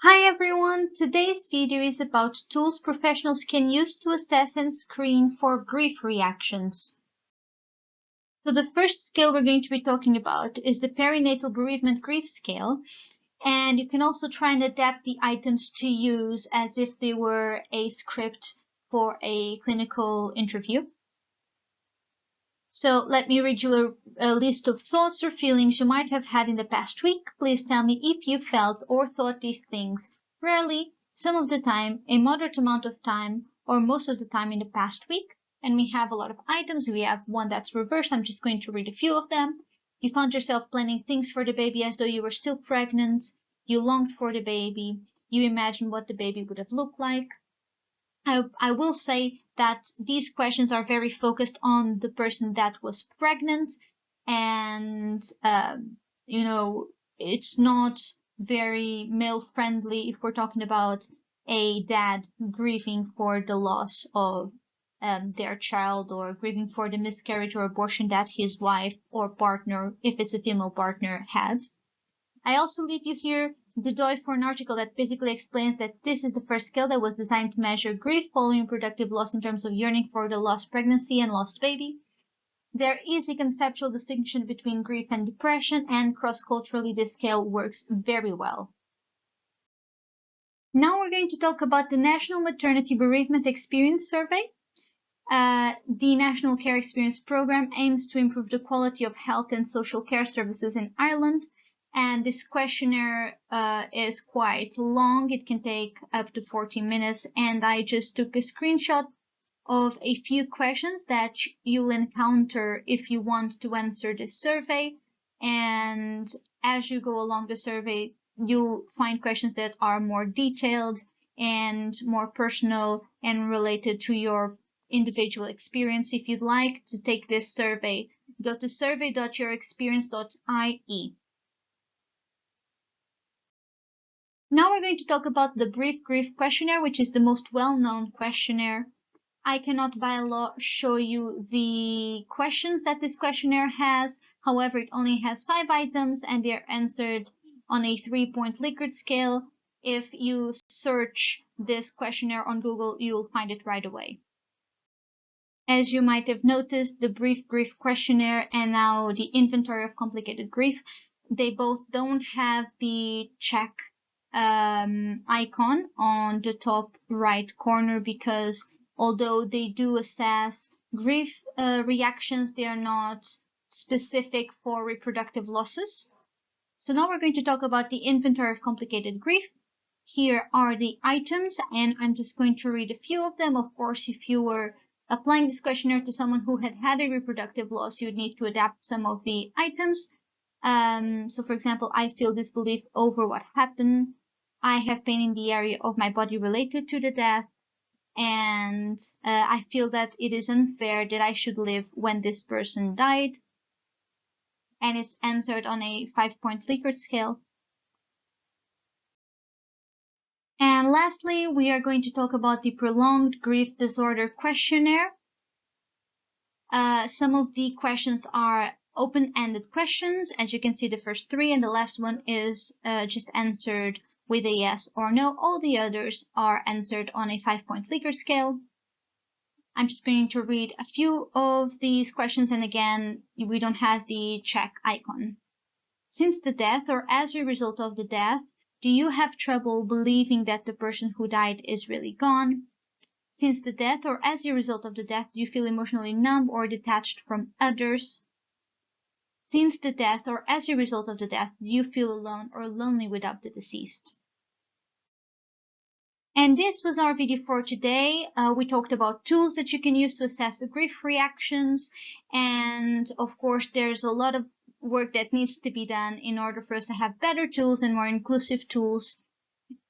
Hi everyone! Today's video is about tools professionals can use to assess and screen for grief reactions. So the first scale we're going to be talking about is the Perinatal Bereavement Grief Scale, and you can also try and adapt the items to use as if they were a script for a clinical interview. So let me read you a list of thoughts or feelings you might have had in the past week. Please tell me if you felt or thought these things rarely, some of the time, a moderate amount of time, or most of the time in the past week. And we have a lot of items. We have one that's reversed. I'm just going to read a few of them. You found yourself planning things for the baby as though you were still pregnant. You longed for the baby. You imagined what the baby would have looked like. I will say that these questions are very focused on the person that was pregnant, and it's not very male friendly if we're talking about a dad grieving for the loss of their child, or grieving for the miscarriage or abortion that his wife or partner, if it's a female partner, had. I also leave you here the DOI for an article that basically explains that this is the first scale that was designed to measure grief following reproductive loss in terms of yearning for the lost pregnancy and lost baby. There is a conceptual distinction between grief and depression, and cross-culturally this scale works very well. Now we're going to talk about the National Maternity Bereavement Experience Survey. The National Care Experience Program aims to improve the quality of health and social care services in Ireland. And this questionnaire is quite long. It can take up to 40 minutes. And I just took a screenshot of a few questions that you'll encounter if you want to answer this survey. And as you go along the survey, you'll find questions that are more detailed and more personal and related to your individual experience. If you'd like to take this survey, go to survey.yourexperience.ie. Now we're going to talk about the Brief Grief Questionnaire, which is the most well-known questionnaire. I cannot by law show you the questions that this questionnaire has. However, it only has 5 items and they're answered on a 3-point Likert scale. If you search this questionnaire on Google, you'll find it right away. As you might have noticed, the Brief Grief Questionnaire and now the Inventory of Complicated Grief, they both don't have the check icon on the top right corner, because although they do assess grief reactions, they are not specific for reproductive losses. So now we're going to talk about the Inventory of Complicated Grief. Here are the items, and I'm just going to read a few of them. Of course, if you were applying this questionnaire to someone who had had a reproductive loss, you would need to adapt some of the items. So for example, I feel disbelief over what happened. I have pain in the area of my body related to the death, and I feel that it is unfair that I should live when this person died. And it's answered on a 5-point Likert scale. And lastly, we are going to talk about the Prolonged Grief Disorder Questionnaire. Some of the questions are open-ended questions. As you can see, the first 3, and the last one is just answered with a yes or no. All the others are answered on a 5-point Likert scale. I'm just going to read a few of these questions, and again, we don't have the check icon. Since the death or as a result of the death, do you have trouble believing that the person who died is really gone? Since the death or as a result of the death, do you feel emotionally numb or detached from others? Since the death or as a result of the death, do you feel alone or lonely without the deceased? And this was our video for today. We talked about tools that you can use to assess grief reactions. And of course, there's a lot of work that needs to be done in order for us to have better tools and more inclusive tools.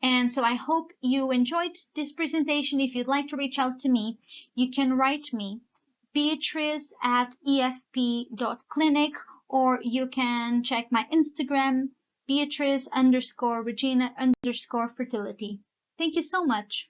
And so I hope you enjoyed this presentation. If you'd like to reach out to me, you can write me, beatrice@efp.clinic, or you can check my Instagram, Beatrice_Regina_fertility. Thank you so much.